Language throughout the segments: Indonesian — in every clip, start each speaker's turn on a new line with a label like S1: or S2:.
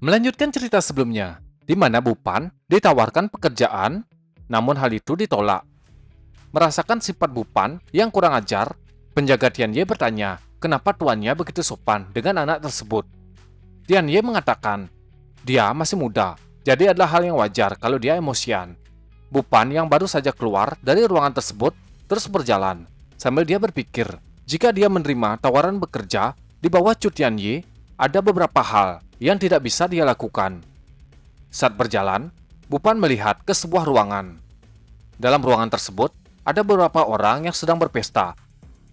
S1: Melanjutkan cerita sebelumnya, di mana Bupan ditawarkan pekerjaan, namun hal itu ditolak. Merasakan sifat Bupan yang kurang ajar, penjaga Tianye bertanya, kenapa tuannya begitu sopan dengan anak tersebut. Tianye mengatakan, dia masih muda, jadi adalah hal yang wajar kalau dia emosian. Bupan yang baru saja keluar dari ruangan tersebut terus berjalan, sambil dia berpikir, jika dia menerima tawaran bekerja di bawah Chu Tianye, ada beberapa hal yang tidak bisa dia lakukan. Saat berjalan, Bupan melihat ke sebuah ruangan. Dalam ruangan tersebut, ada beberapa orang yang sedang berpesta.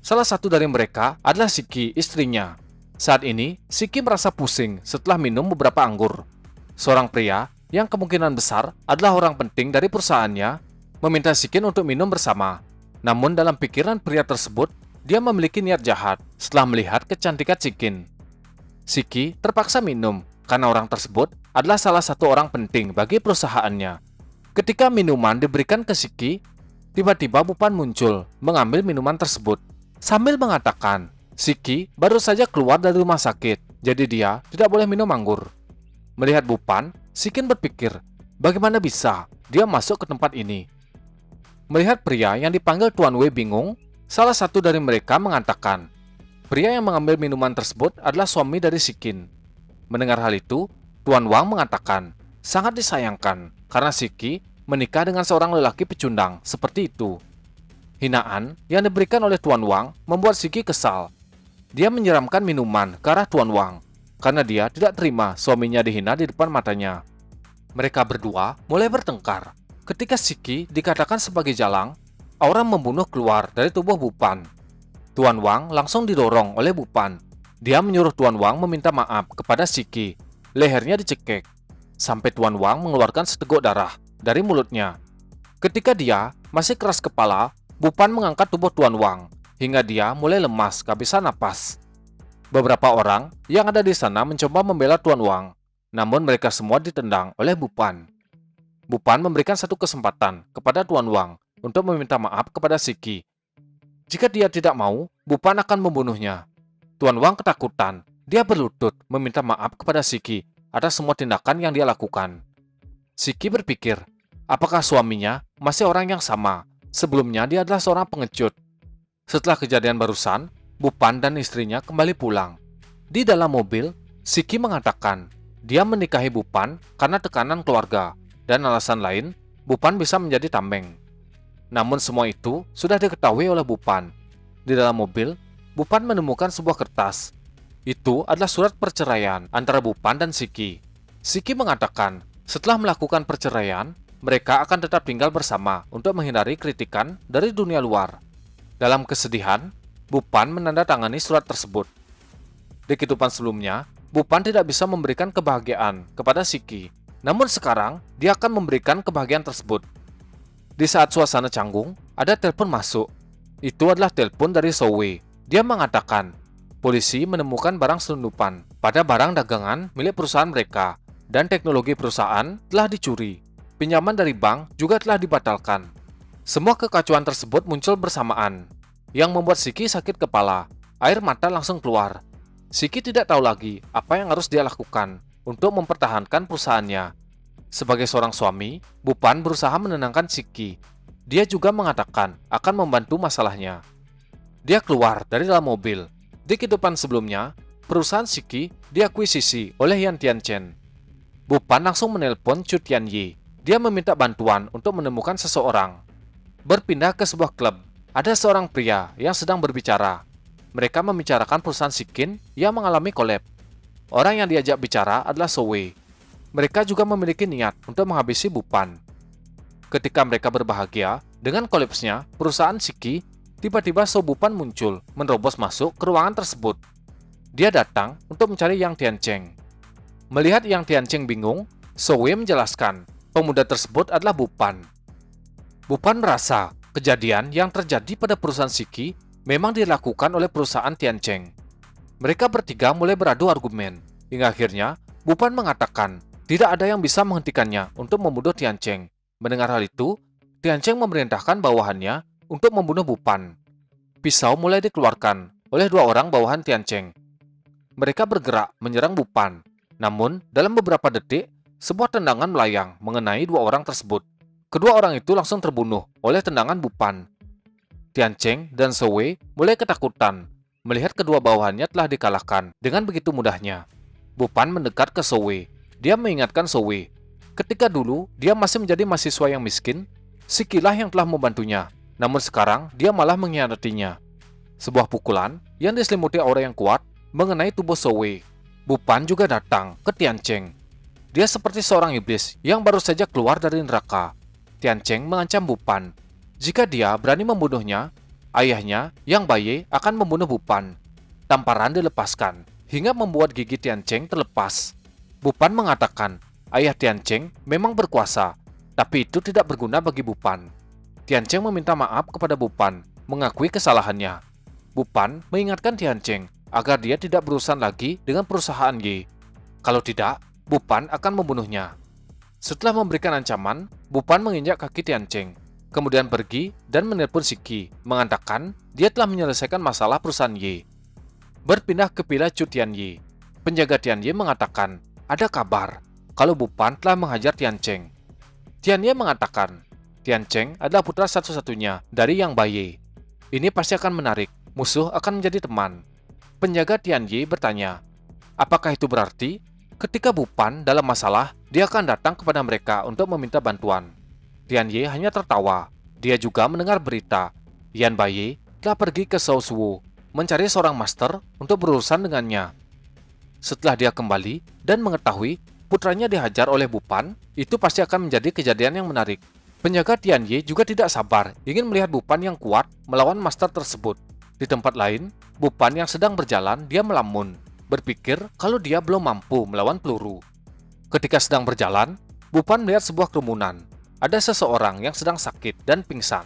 S1: Salah satu dari mereka adalah Shiki, istrinya. Saat ini, Shiki merasa pusing setelah minum beberapa anggur. Seorang pria yang kemungkinan besar adalah orang penting dari perusahaannya meminta Shikin untuk minum bersama. Namun dalam pikiran pria tersebut, dia memiliki niat jahat setelah melihat kecantikan Shikin. Shiki terpaksa minum karena orang tersebut adalah salah satu orang penting bagi perusahaannya. Ketika minuman diberikan ke Shiki, tiba-tiba Bupan muncul mengambil minuman tersebut sambil mengatakan, Shiki baru saja keluar dari rumah sakit, jadi dia tidak boleh minum anggur. Melihat Bupan, Shikin berpikir, bagaimana bisa dia masuk ke tempat ini? Melihat pria yang dipanggil Tuan Wei bingung, salah satu dari mereka mengatakan, pria yang mengambil minuman tersebut adalah suami dari Shikin. Mendengar hal itu, Tuan Wang mengatakan, sangat disayangkan karena Shiki menikah dengan seorang lelaki pecundang seperti itu. Hinaan yang diberikan oleh Tuan Wang membuat Shiki kesal. Dia menyiramkan minuman ke arah Tuan Wang karena dia tidak terima suaminya dihina di depan matanya. Mereka berdua mulai bertengkar. Ketika Shiki dikatakan sebagai jalang, aura membunuh keluar dari tubuh Bupan. Tuan Wang langsung didorong oleh Bupan. Dia menyuruh Tuan Wang meminta maaf kepada Shiki. Lehernya dicekik, sampai Tuan Wang mengeluarkan seteguk darah dari mulutnya. Ketika dia masih keras kepala, Bupan mengangkat tubuh Tuan Wang, hingga dia mulai lemas kehabisan napas. Beberapa orang yang ada di sana mencoba membela Tuan Wang, namun mereka semua ditendang oleh Bupan. Bupan memberikan satu kesempatan kepada Tuan Wang untuk meminta maaf kepada Shiki. Jika dia tidak mau, Bupan akan membunuhnya. Tuan Wang ketakutan. Dia berlutut meminta maaf kepada Shiki atas semua tindakan yang dia lakukan. Shiki berpikir, apakah suaminya masih orang yang sama? Sebelumnya dia adalah seorang pengecut. Setelah kejadian barusan, Bupan dan istrinya kembali pulang. Di dalam mobil, Shiki mengatakan dia menikahi Bupan karena tekanan keluarga, dan alasan lain, Bupan bisa menjadi tameng. Namun semua itu sudah diketahui oleh Bupan. Di dalam mobil, Bupan menemukan sebuah kertas. Itu adalah surat perceraian antara Bupan dan Shiki. Shiki mengatakan, setelah melakukan perceraian, mereka akan tetap tinggal bersama untuk menghindari kritikan dari dunia luar. Dalam kesedihan, Bupan menandatangani surat tersebut. Di kehidupan sebelumnya, Bupan tidak bisa memberikan kebahagiaan kepada Shiki. Namun sekarang, dia akan memberikan kebahagiaan tersebut. Di saat suasana canggung, ada telepon masuk. Itu adalah telepon dari Sowe. Dia mengatakan, polisi menemukan barang selundupan pada barang dagangan milik perusahaan mereka, dan teknologi perusahaan telah dicuri. Pinjaman dari bank juga telah dibatalkan. Semua kekacauan tersebut muncul bersamaan, yang membuat Shiki sakit kepala. Air mata langsung keluar. Shiki tidak tahu lagi apa yang harus dia lakukan untuk mempertahankan perusahaannya. Sebagai seorang suami, Bupan berusaha menenangkan Shiki. Dia juga mengatakan akan membantu masalahnya. Dia keluar dari dalam mobil. Di kehidupan sebelumnya, perusahaan Shiki diakuisisi oleh Yan Tianchen. Bupan langsung menelpon Chu Tianyi. Dia meminta bantuan untuk menemukan seseorang. Berpindah ke sebuah klub. Ada seorang pria yang sedang berbicara. Mereka membicarakan perusahaan Shikin yang mengalami kolab. Orang yang diajak bicara adalah Sowe. Mereka juga memiliki niat untuk menghabisi Bupan. Ketika mereka berbahagia dengan kolapsnya perusahaan Shiki, tiba-tiba So Bupan muncul, menerobos masuk ke ruangan tersebut. Dia datang untuk mencari Yang Tiancheng. Melihat Yang Tiancheng bingung, Sowe menjelaskan pemuda tersebut adalah Bupan. Bupan merasa kejadian yang terjadi pada perusahaan Shiki memang dilakukan oleh perusahaan Tiancheng. Mereka bertiga mulai beradu argumen, hingga akhirnya Bupan mengatakan tidak ada yang bisa menghentikannya untuk membunuh Tiancheng. Mendengar hal itu, Tiancheng memerintahkan bawahannya untuk membunuh Bupan. Pisau mulai dikeluarkan oleh dua orang bawahan Tiancheng. Mereka bergerak menyerang Bupan. Namun, dalam beberapa detik, sebuah tendangan melayang mengenai dua orang tersebut. Kedua orang itu langsung terbunuh oleh tendangan Bupan. Tian Cheng dan Zhou Wei mulai ketakutan melihat kedua bawahannya telah dikalahkan dengan begitu mudahnya. Bupan mendekat ke Zhou Wei. Dia mengingatkan Zhou Wei, ketika dulu dia masih menjadi mahasiswa yang miskin, si Qilah yang telah membantunya. Namun sekarang dia malah mengkhianatinya. Sebuah pukulan yang diselimuti aura yang kuat mengenai tubuh Zhou Wei. Bupan juga datang ke Tian Cheng. Dia seperti seorang iblis yang baru saja keluar dari neraka. Tian Cheng mengancam Bupan. Jika dia berani membunuhnya, ayahnya, Yang Baye, akan membunuh Bupan. Tamparan dilepaskan, hingga membuat gigi Tian Cheng terlepas. Bupan mengatakan, ayah Tian Cheng memang berkuasa, tapi itu tidak berguna bagi Bupan. Tian Cheng meminta maaf kepada Bupan, mengakui kesalahannya. Bupan mengingatkan Tian Cheng agar dia tidak berurusan lagi dengan perusahaan Ye. Kalau tidak, Bupan akan membunuhnya. Setelah memberikan ancaman, Bupan menginjak kaki Tian Cheng, kemudian pergi dan menelpon si Qi, mengatakan dia telah menyelesaikan masalah perusahaan Ye. Berpindah ke Villa Chu Tianyi, penjaga Tianyi mengatakan ada kabar kalau Bupan telah menghajar Tian Cheng. Tianyi mengatakan Tian Cheng adalah putra satu-satunya dari Yang Baye. Ini pasti akan menarik, musuh akan menjadi teman. Penjaga Tianyi bertanya, apakah itu berarti ketika Bupan dalam masalah, dia akan datang kepada mereka untuk meminta bantuan? Tianyi hanya tertawa. Dia juga mendengar berita Yan Baye telah pergi ke Shaozuo mencari seorang master untuk berurusan dengannya. Setelah dia kembali dan mengetahui putranya dihajar oleh Bupan, itu pasti akan menjadi kejadian yang menarik. Penjaga Tianyi juga tidak sabar ingin melihat Bupan yang kuat melawan master tersebut. Di tempat lain, Bupan yang sedang berjalan, dia melamun, berpikir kalau dia belum mampu melawan peluru. Ketika sedang berjalan, Bupan melihat sebuah kerumunan. Ada seseorang yang sedang sakit dan pingsan.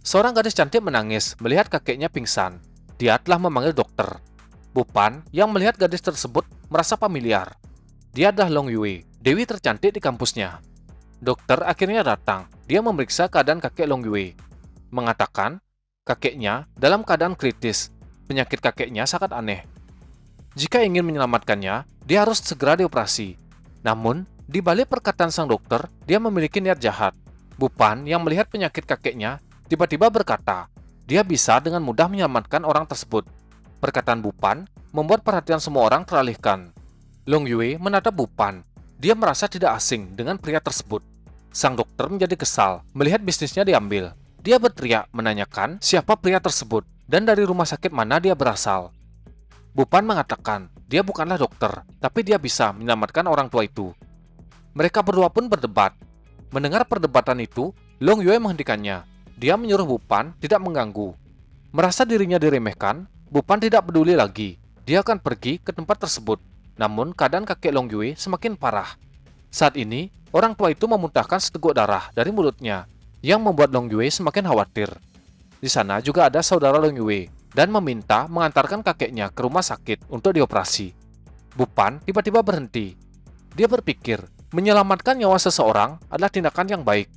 S1: Seorang gadis cantik menangis melihat kakeknya pingsan. Dia telah memanggil dokter. Bupan yang melihat gadis tersebut merasa familiar. Dia adalah Long Yue, dewi tercantik di kampusnya. Dokter akhirnya datang. Dia memeriksa keadaan kakek Long Yue, mengatakan kakeknya dalam keadaan kritis. Penyakit kakeknya sangat aneh. Jika ingin menyelamatkannya, dia harus segera dioperasi. Namun, di balik perkataan sang dokter, dia memiliki niat jahat. Bupan yang melihat penyakit kakeknya tiba-tiba berkata, dia bisa dengan mudah menyelamatkan orang tersebut. Perkataan Bupan membuat perhatian semua orang teralihkan. Long Yue menatap Bupan. Dia merasa tidak asing dengan pria tersebut. Sang dokter menjadi kesal melihat bisnisnya diambil. Dia berteriak menanyakan siapa pria tersebut dan dari rumah sakit mana dia berasal. Bupan mengatakan dia bukanlah dokter, tapi dia bisa menyelamatkan orang tua itu. Mereka berdua pun berdebat. Mendengar perdebatan itu, Long Yue menghentikannya. Dia menyuruh Bupan tidak mengganggu. Merasa dirinya diremehkan, Bupan tidak peduli lagi. Dia akan pergi ke tempat tersebut. Namun keadaan kakek Long Yue semakin parah. Saat ini, orang tua itu memuntahkan seteguk darah dari mulutnya, yang membuat Long Yue semakin khawatir. Di sana juga ada saudara Long Yue, dan meminta mengantarkan kakeknya ke rumah sakit untuk dioperasi. Bupan tiba-tiba berhenti. Dia berpikir, menyelamatkan nyawa seseorang adalah tindakan yang baik.